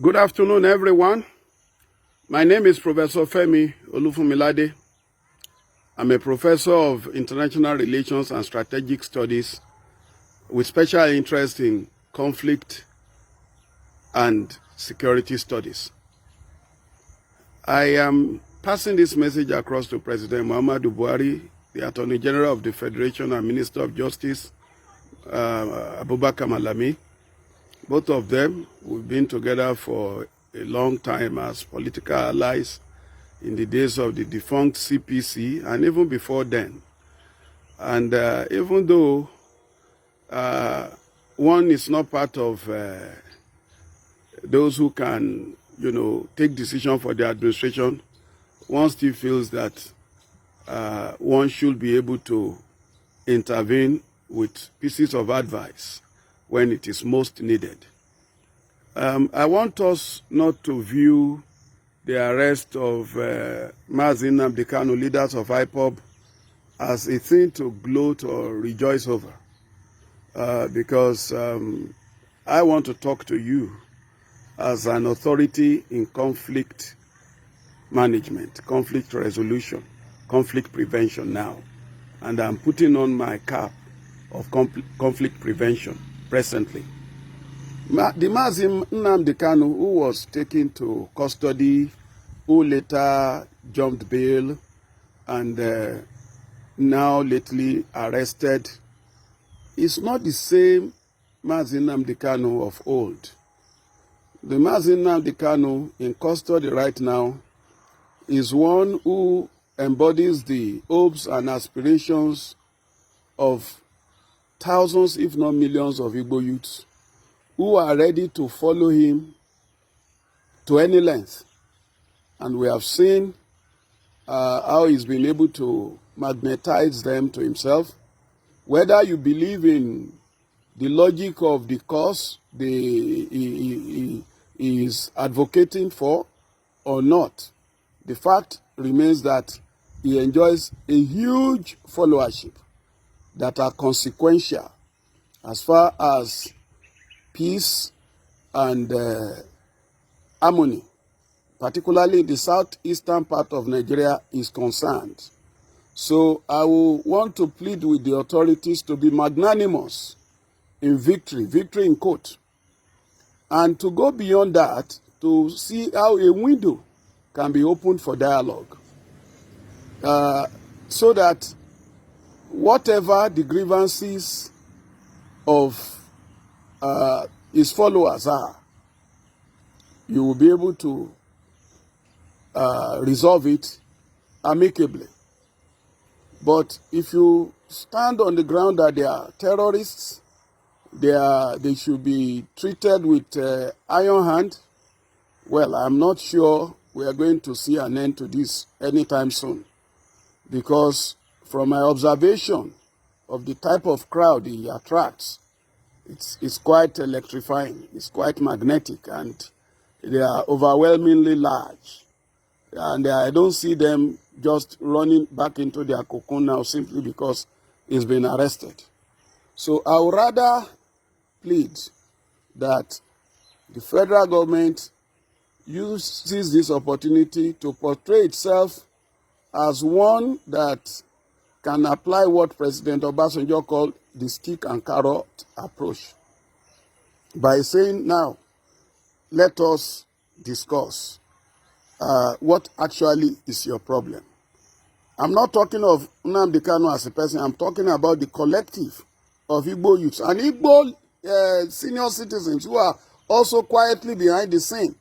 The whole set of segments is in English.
Good afternoon, everyone. My name is Professor Femi Olufumilade. I'm a professor of international relations and strategic studies with special interest in conflict and security studies. I am passing this message across to President Muhammadu Buhari, the Attorney General of the Federation and Minister of Justice, Abubakar Malami. Both of them, we've been together for a long time as political allies in the days of the defunct CPC and even before then. And even though one is not part of those who can, take decision for the administration, one still feels that one should be able to intervene with pieces of advice when it is most needed. I want us not to view the arrest of Nnamdi Kanu, leaders of IPOB, as a thing to gloat or rejoice over, because I want to talk to you as an authority in conflict management, conflict resolution, conflict prevention now. And I'm putting on my cap of conflict prevention presently. The Mazim Nnamdi Kanu, who was taken to custody, who later jumped bail, and now lately arrested, is not the same Mazim Nnamdi Kanu of old. The Mazim Nnamdi Kanu in custody right now is one who embodies the hopes and aspirations of thousands, if not millions, of Igbo youths who are ready to follow him to any length. And we have seen how he's been able to magnetize them to himself. Whether you believe in the logic of the cause he is advocating for or not, the fact remains that he enjoys a huge followership that are consequential as far as peace and harmony, particularly in the southeastern part of Nigeria, is concerned. So I will want to plead with the authorities to be magnanimous in victory in court, and to go beyond that to see how a window can be opened for dialogue, so that whatever the grievances of his followers are, you will be able to resolve it amicably. But if you stand on the ground that they are terrorists, they should be treated with iron hand, well, I'm not sure we are going to see an end to this anytime soon. Because from my observation of the type of crowd he attracts, it's quite electrifying, it's quite magnetic, and they are overwhelmingly large. And I don't see them just running back into their cocoon now simply because he's been arrested. So I would rather plead that the federal government uses this opportunity to portray itself as one that can apply what President Obasanjo called the stick and carrot approach, by saying, now, let us discuss what actually is your problem. I'm not talking of Nnamdi Kanu as a person. I'm talking about the collective of Igbo youths and Igbo senior citizens who are also quietly behind the scene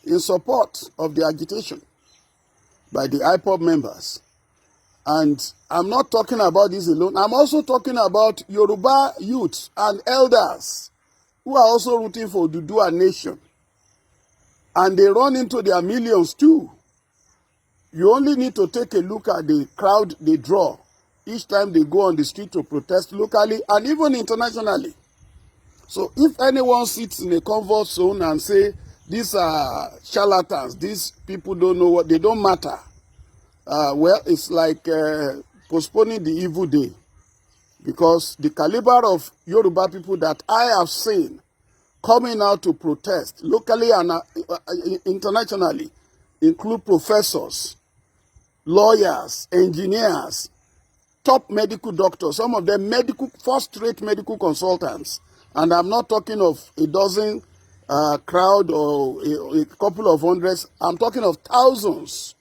in support of the agitation by the IPOB members. And I'm not talking about this alone. I'm also talking about Yoruba youths and elders who are also rooting for Dudua nation. And they run into their millions too. You only need to take a look at the crowd they draw each time they go on the street to protest locally and even internationally. So if anyone sits in a comfort zone and say, these are charlatans, these people don't know what, they don't matter, well, it's like postponing the evil day. Because the caliber of Yoruba people that I have seen coming out to protest locally and internationally include professors, lawyers, engineers, top medical doctors, some of them first-rate medical consultants. And I'm not talking of a dozen crowd or a couple of hundreds. I'm talking of thousands,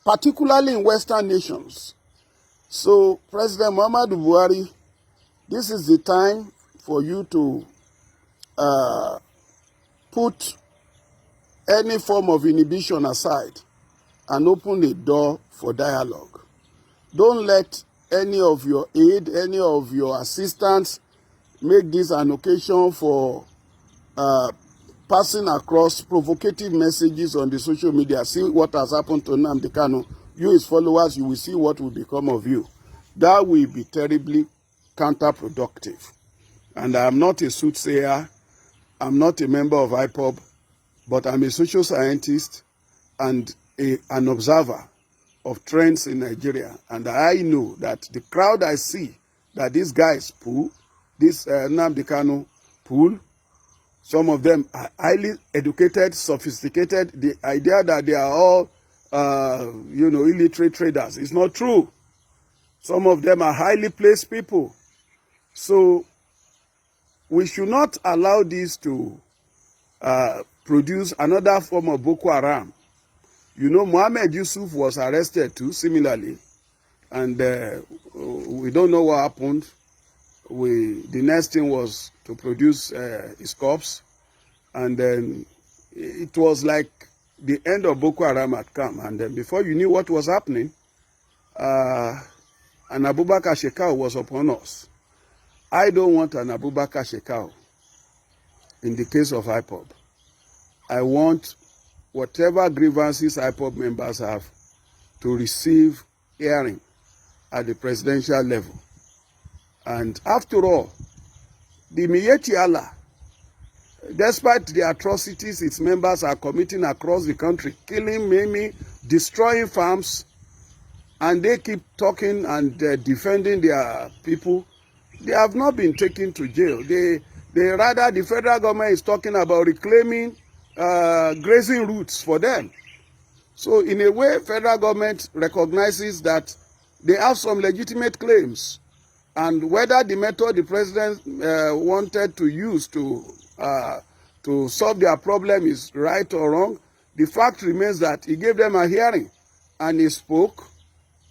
particularly in Western nations. So, President Muhammadu Buhari, this is the time for you to put any form of inhibition aside and open the door for dialogue. Don't let any of your aid, any of your assistants make this an occasion for passing across provocative messages on the social media. See what has happened to Nnamdi Kanu. You, his followers, you will see what will become of you. That will be terribly counterproductive. And I am not a soothsayer. I'm not a member of IPOB, but I'm a social scientist and an observer of trends in Nigeria. And I know that the crowd I see that these guys pull, this Nnamdi Kanu pull, some of them are highly educated, sophisticated. The idea that they are all, illiterate traders is not true. Some of them are highly placed people. So we should not allow this to produce another form of Boko Haram. You know, Mohammed Yusuf was arrested too, similarly. And we don't know what happened. The next thing was to produce his corpse. And then it was like the end of Boko Haram had come. And then before you knew what was happening, an Abubakar Shekau was upon us. I don't want an Abubakar Shekau in the case of IPOB. I want whatever grievances IPOB members have to receive hearing at the presidential level. And after all, the Miyetti Allah, despite the atrocities its members are committing across the country, killing, maiming, destroying farms, and they keep talking and defending their people, they have not been taken to jail. Rather, the federal government is talking about reclaiming grazing routes for them. So in a way, federal government recognizes that they have some legitimate claims. And whether the method the president wanted to use to solve their problem is right or wrong, the fact remains that he gave them a hearing and he spoke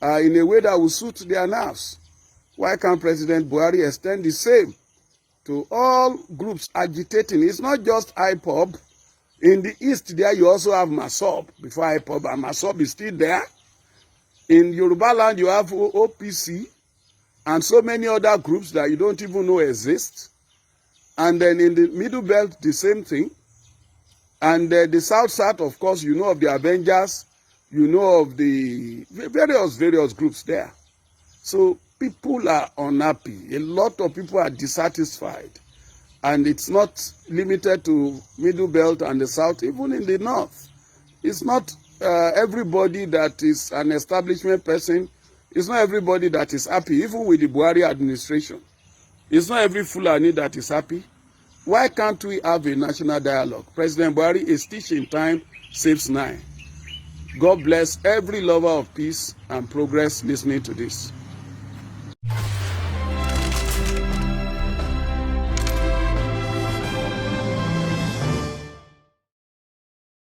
in a way that will suit their nerves. Why can't President Buhari extend the same to all groups agitating? It's not just IPOB. In the east there, you also have MASOB before IPOB, and MASOB is still there. In Yoruba land, you have OPC and so many other groups that you don't even know exist. And then in the Middle Belt, the same thing. And the South, of course, you know of the Avengers, you know of the various groups there. So people are unhappy. A lot of people are dissatisfied. And it's not limited to Middle Belt and the South, even in the North. It's not everybody that is an establishment person. It's not everybody that is happy, even with the Buhari administration. It's not every Fulani that is happy. Why can't we have a national dialogue? President Buhari, a stitch in time saves 9. God bless every lover of peace and progress listening to this.